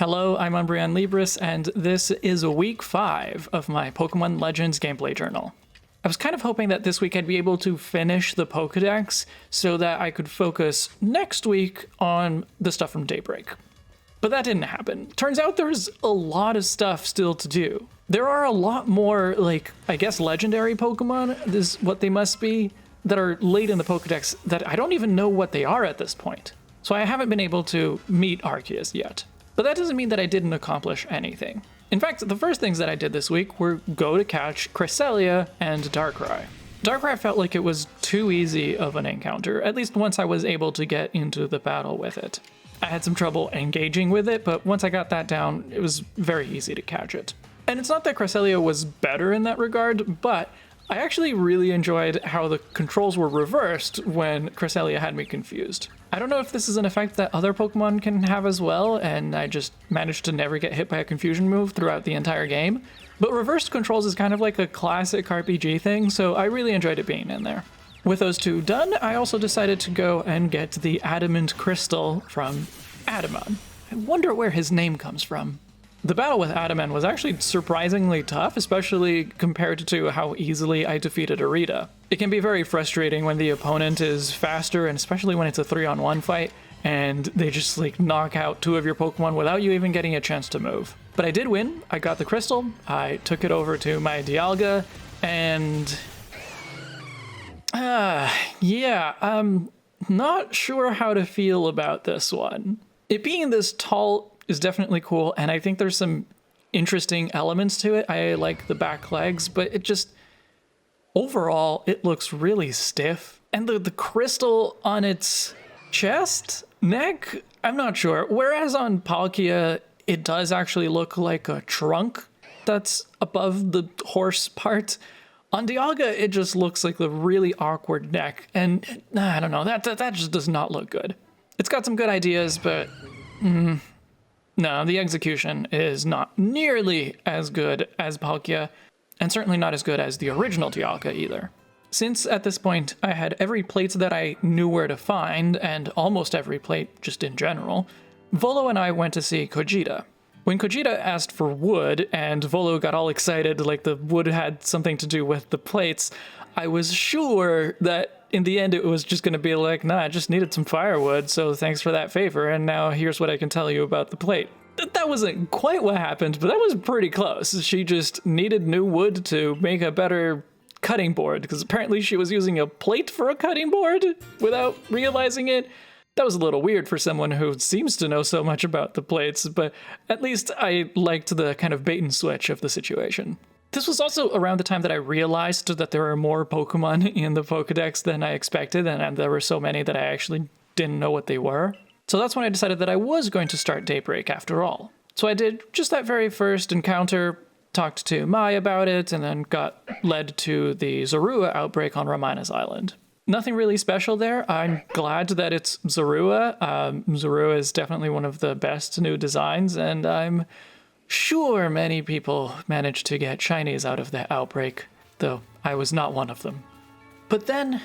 Hello, I'm Umbreon Libris, and this is week 5 of my Pokémon Legends gameplay journal. I was kind of hoping that this week I'd be able to finish the Pokédex so that I could focus next week on the stuff from Daybreak. But that didn't happen. Turns out there's a lot of stuff still to do. There are a lot more, I guess legendary Pokemon, is what they must be, that are late in the Pokédex that I don't even know what they are at this point. So I haven't been able to meet Arceus yet. But that doesn't mean that I didn't accomplish anything. In fact, the first things that I did this week were go to catch Cresselia and Darkrai. Darkrai felt like it was too easy of an encounter, at least once I was able to get into the battle with it. I had some trouble engaging with it, but once I got that down, it was very easy to catch it. And it's not that Cresselia was better in that regard, but I actually really enjoyed how the controls were reversed when Cresselia had me confused. I don't know if this is an effect that other Pokemon can have as well, and I just managed to never get hit by a confusion move throughout the entire game, but reversed controls is kind of like a classic RPG thing, so I really enjoyed it being in there. With those two done, I also decided to go and get the Adamant Crystal from Adamant. I wonder where his name comes from. The battle with Adamant was actually surprisingly tough, especially compared to how easily I defeated Arita. It can be very frustrating when the opponent is faster, and especially when it's a 3-on-1 fight, and they just knock out two of your Pokemon without you even getting a chance to move. But I did win. I got the crystal, I took it over to my Dialga, and I'm not sure how to feel about this one. It being this tall is definitely cool, and I think there's some interesting elements to it. I like the back legs, but it just, overall, it looks really stiff. And the crystal on its chest, neck, I'm not sure. Whereas on Palkia, it does actually look like a trunk that's above the horse part. On Dialga, it just looks like a really awkward neck, and I don't know, that just does not look good. It's got some good ideas, but no, the execution is not nearly as good as Palkia, and certainly not as good as the original Dialga either. Since at this point I had every plate that I knew where to find, and almost every plate just in general, Volo and I went to see Kojita. When Kojita asked for wood, and Volo got all excited like the wood had something to do with the plates, I was sure that in the end it was just going to be like, nah, I just needed some firewood, so thanks for that favor, and now here's what I can tell you about the plate. That wasn't quite what happened, but that was pretty close. She just needed new wood to make a better cutting board, because apparently she was using a plate for a cutting board without realizing it. That was a little weird for someone who seems to know so much about the plates, but at least I liked the kind of bait and switch of the situation. This was also around the time that I realized that there are more Pokemon in the Pokédex than I expected, and there were so many that I actually didn't know what they were. So that's when I decided that I was going to start Daybreak after all. So I did just that very first encounter, talked to Mai about it, and then got led to the Zorua Outbreak on Ramina's Island. Nothing really special there. I'm glad that it's Zorua. Zorua is definitely one of the best new designs, and I'm sure many people managed to get shinies out of the Outbreak, though I was not one of them. But then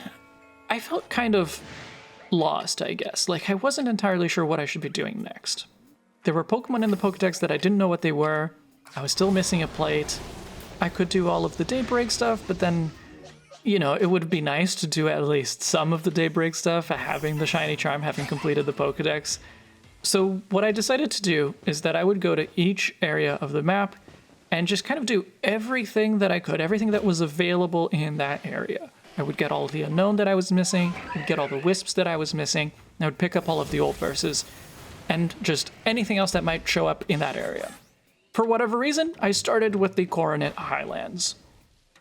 I felt kind of lost, I guess. I wasn't entirely sure what I should be doing next. There were Pokemon in the Pokédex that I didn't know what they were. I was still missing a plate. I could do all of the Daybreak stuff, but then, it would be nice to do at least some of the Daybreak stuff, having the shiny charm, having completed the Pokédex. So what I decided to do is that I would go to each area of the map and just kind of do everything that I could, everything that was available in that area. I would get all of the Unown that I was missing, I'd get all the Wisps that I was missing, I would pick up all of the Old Verses, and just anything else that might show up in that area. For whatever reason, I started with the Coronet Highlands.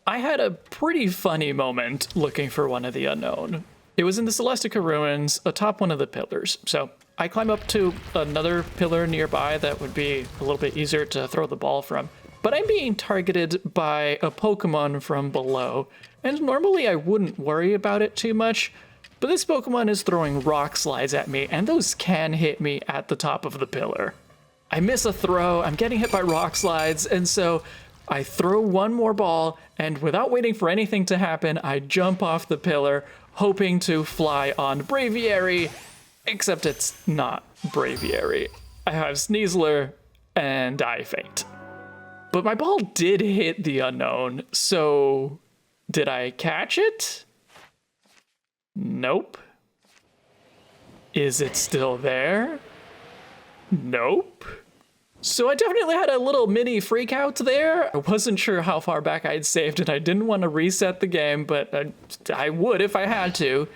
I had a pretty funny moment looking for one of the Unown. It was in the Celestica ruins, atop one of the pillars, so I climb up to another pillar nearby that would be a little bit easier to throw the ball from, but I'm being targeted by a Pokemon from below, and normally I wouldn't worry about it too much, but this Pokemon is throwing rock slides at me, and those can hit me at the top of the pillar. I miss a throw, I'm getting hit by rock slides, and so I throw one more ball, and without waiting for anything to happen, I jump off the pillar, hoping to fly on Braviary, except it's not Braviary. I have Sneasler, and I faint. But my ball did hit the Unown, so did I catch it? Nope. Is it still there? Nope. So I definitely had a little mini freak out there. I wasn't sure how far back I'd saved and I didn't want to reset the game, but I would if I had to.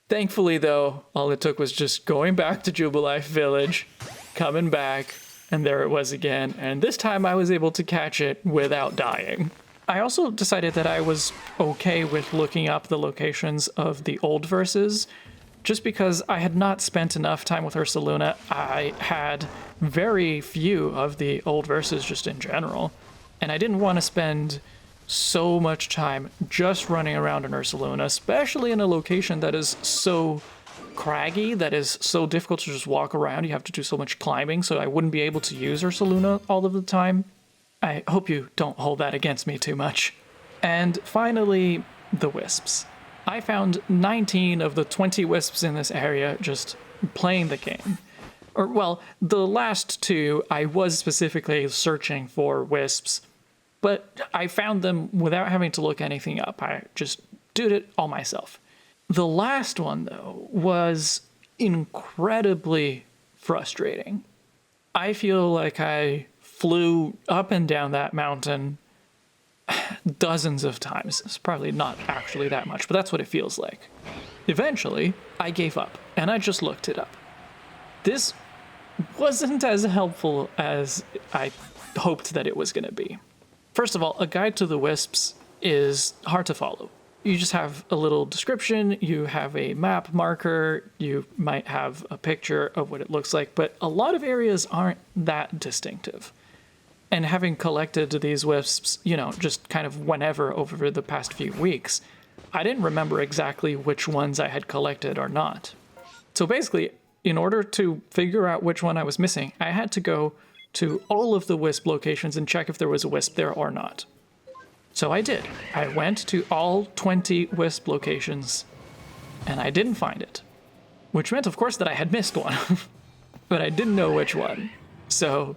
Thankfully though, all it took was just going back to Jubilife Village, coming back, and there it was again, and this time I was able to catch it without dying. I also decided that I was okay with looking up the locations of the old verses, just because I had not spent enough time with Ursaluna. I had very few of the old verses just in general, and I didn't want to spend so much time just running around in Ursaluna, especially in a location that is so craggy, that is so difficult to just walk around. You have to do so much climbing, so I wouldn't be able to use Ursaluna all of the time. I hope you don't hold that against me too much. And finally, the wisps. I found 19 of the 20 wisps in this area just playing the game. Or, well, the last two, I was specifically searching for wisps, but I found them without having to look anything up. I just did it all myself. The last one, though, was incredibly frustrating. I feel like I flew up and down that mountain dozens of times. It's probably not actually that much, but that's what it feels like. Eventually, I gave up, and I just looked it up. This wasn't as helpful as I hoped that it was going to be. First of all, a guide to the wisps is hard to follow. You just have a little description, you have a map marker, you might have a picture of what it looks like, but a lot of areas aren't that distinctive. And having collected these wisps, just kind of whenever over the past few weeks, I didn't remember exactly which ones I had collected or not. So basically, in order to figure out which one I was missing, I had to go to all of the wisp locations and check if there was a wisp there or not. So I did. I went to all 20 wisp locations, and I didn't find it. Which meant, of course, that I had missed one. But I didn't know which one. So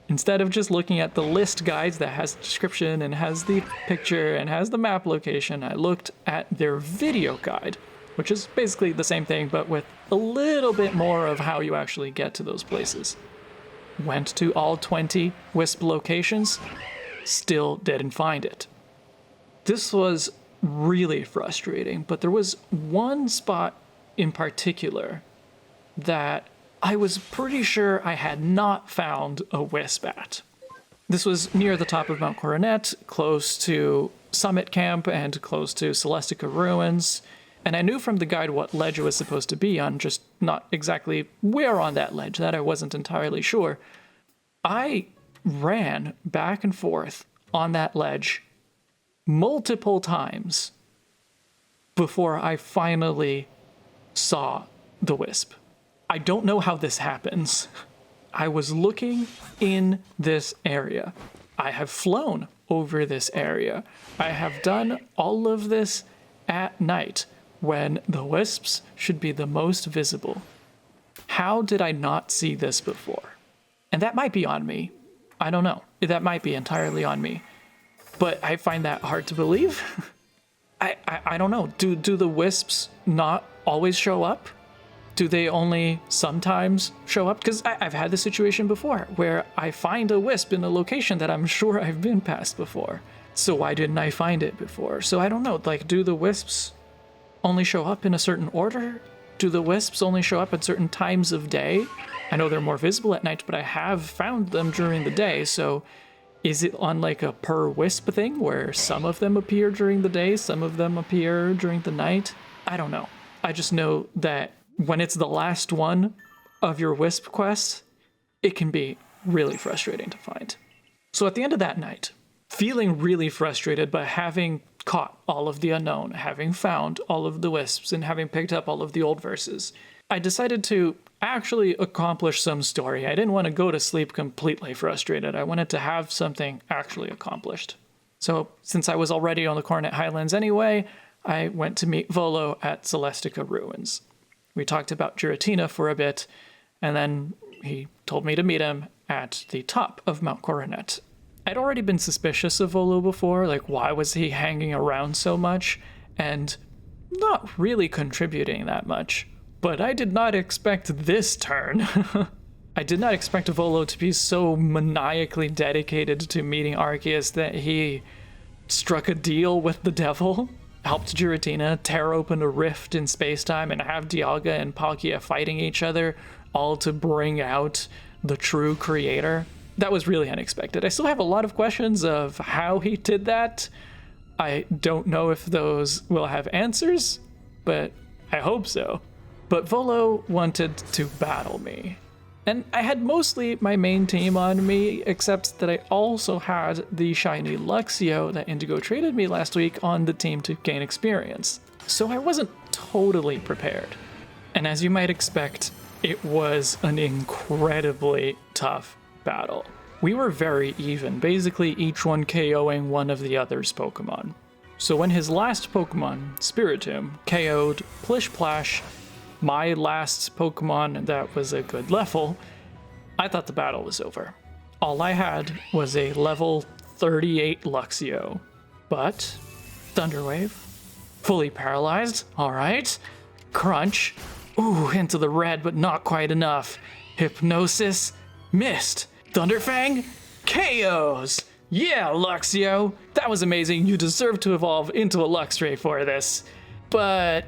instead of just looking at the list guides that has the description and has the picture and has the map location, I looked at their video guide, which is basically the same thing, but with a little bit more of how you actually get to those places. Went to all 20 wisp locations, still didn't find it. This was really frustrating, but there was one spot in particular that I was pretty sure I had not found a wisp at. This was near the top of Mount Coronet, close to Summit Camp and close to Celestica Ruins, and I knew from the guide what ledge it was supposed to be on, just not exactly where on that ledge, that I wasn't entirely sure. I ran back and forth on that ledge multiple times before I finally saw the wisp. I don't know how this happens. I was looking in this area. I have flown over this area. I have done all of this at night when the wisps should be the most visible. How did I not see this before? And that might be on me. I don't know. That might be entirely on me. But I find that hard to believe. I don't know. Do the wisps not always show up? Do they only sometimes show up? Because I've had this situation before where I find a wisp in a location that I'm sure I've been past before. So why didn't I find it before? So I don't know. Like, do the wisps only show up in a certain order? Do the wisps only show up at certain times of day? I know they're more visible at night, but I have found them during the day. So is it on like a per wisp thing where some of them appear during the day, some of them appear during the night? I don't know. I just know that when it's the last one of your wisp quests, it can be really frustrating to find. So at the end of that night, feeling really frustrated, but having caught all of the Unown, having found all of the wisps, and having picked up all of the old verses, I decided to actually accomplish some story. I didn't want to go to sleep completely frustrated. I wanted to have something actually accomplished. So since I was already on the Coronet Highlands anyway, I went to meet Volo at Celestica Ruins. We talked about Giratina for a bit, and then he told me to meet him at the top of Mount Coronet. I'd already been suspicious of Volo before, like why was he hanging around so much and not really contributing that much. But I did not expect this turn. I did not expect Volo to be so maniacally dedicated to meeting Arceus that he struck a deal with the devil, helped Giratina tear open a rift in space-time and have Dialga and Palkia fighting each other, all to bring out the true creator. That was really unexpected. I still have a lot of questions of how he did that. I don't know if those will have answers, but I hope so. But Volo wanted to battle me. And I had mostly my main team on me, except that I also had the shiny Luxio that Indigo traded me last week on the team to gain experience. So I wasn't totally prepared. And as you might expect, it was an incredibly tough battle. We were very even, basically each one KOing one of the other's Pokemon. So when his last Pokemon, Spiritomb, KO'd Plish Plash, my last Pokemon that was a good level, I thought the battle was over. All I had was a level 38 Luxio. But Thunderwave, fully paralyzed, alright. Crunch, ooh, into the red, but not quite enough. Hypnosis, missed. Thunderfang, KOs! Yeah, Luxio! That was amazing, you deserve to evolve into a Luxray for this. But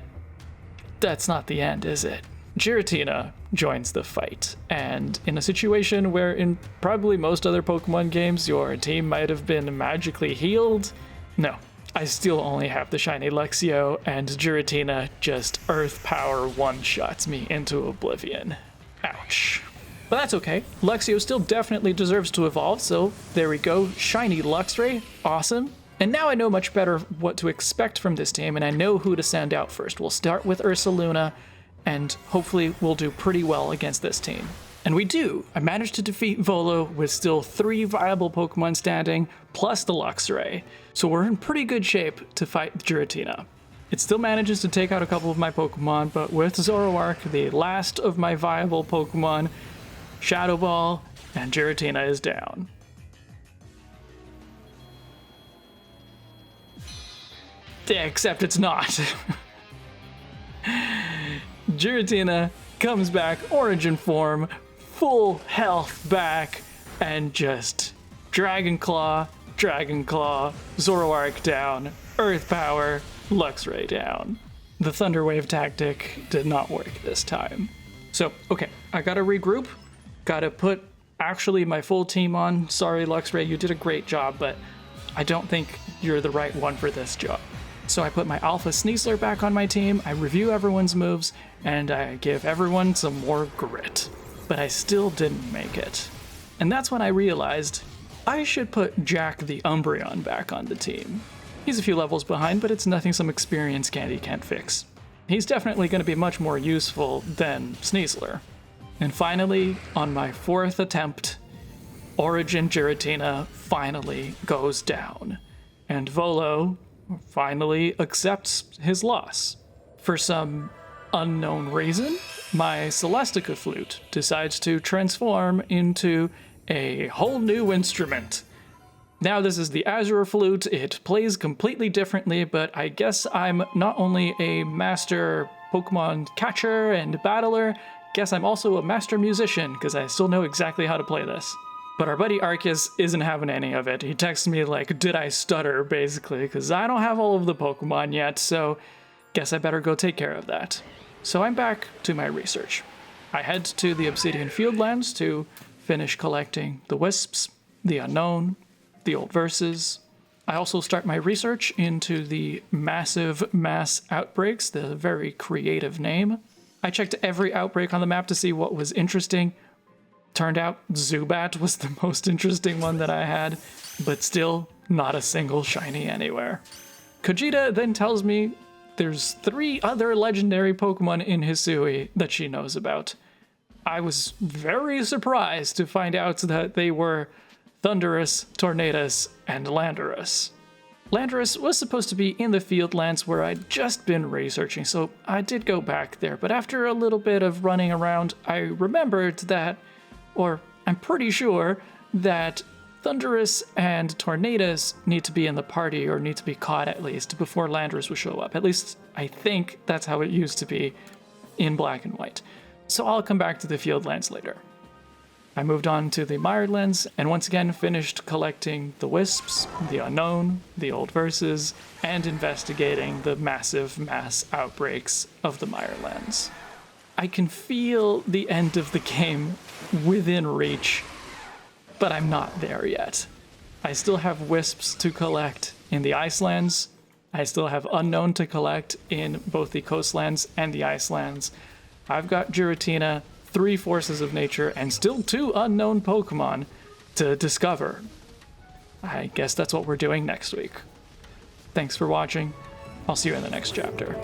that's not the end, is it? Giratina joins the fight, and in a situation where in probably most other Pokemon games your team might have been magically healed, no. I still only have the shiny Luxio, and Giratina just Earth Power one-shots me into oblivion. Ouch. But that's okay. Luxio still definitely deserves to evolve, so there we go. Shiny Luxray, awesome. And now I know much better what to expect from this team, and I know who to send out first. We'll start with Ursaluna, and hopefully we'll do pretty well against this team. And we do. I managed to defeat Volo with still 3 viable Pokemon standing, plus the Luxray. So we're in pretty good shape to fight Giratina. It still manages to take out a couple of my Pokemon, but with Zoroark, the last of my viable Pokemon, Shadow Ball, and Giratina is down. Except it's not. Giratina comes back, Origin form, full health back, and just Dragon Claw, Zoroark down, Earth Power, Luxray down. The Thunder Wave tactic did not work this time. So, okay, I gotta regroup. Gotta put actually my full team on. Sorry, Luxray, you did a great job, but I don't think you're the right one for this job. So I put my Alpha Sneasler back on my team, I review everyone's moves, and I give everyone some more grit. But I still didn't make it. And that's when I realized I should put Jack the Umbreon back on the team. He's a few levels behind, but it's nothing some experience candy can't fix. He's definitely going to be much more useful than Sneasler. And finally, on my 4th attempt, Origin Giratina finally goes down. And Volo finally accepts his loss. For some unknown reason, my Celestica Flute decides to transform into a whole new instrument. Now this is the Azure Flute. It plays completely differently, but I guess I'm not only a master Pokemon catcher and battler, guess I'm also a master musician, because I still know exactly how to play this. But our buddy Arceus isn't having any of it. He texts me like, did I stutter, basically, because I don't have all of the Pokemon yet, so guess I better go take care of that. So I'm back to my research. I head to the Obsidian Fieldlands to finish collecting the Wisps, the Unown, the Old Verses. I also start my research into the massive mass outbreaks, the very creative name. I checked every outbreak on the map to see what was interesting. Turned out Zubat was the most interesting one that I had, but still not a single shiny anywhere. Kojita then tells me there's 3 other legendary Pokemon in Hisui that she knows about. I was very surprised to find out that they were Thundurus, Tornadus, and Landorus. Landorus was supposed to be in the Fieldlands where I'd just been researching, so I did go back there, but after a little bit of running around, I remembered that, or I'm pretty sure that Thundurus and Tornadus need to be in the party, or need to be caught at least, before Landorus will show up. At least I think that's how it used to be in Black and White. So I'll come back to the Fieldlands later. I moved on to the Mirelands, and once again finished collecting the Wisps, the Unown, the Old Verses, and investigating the massive mass outbreaks of the Mirelands. I can feel the end of the game within reach, but I'm not there yet. I still have Wisps to collect in the Icelands. I still have Unown to collect in both the Coastlands and the Icelands. I've got Giratina, 3 Forces of Nature, and still 2 unknown Pokemon to discover. I guess that's what we're doing next week. Thanks for watching. I'll see you in the next chapter.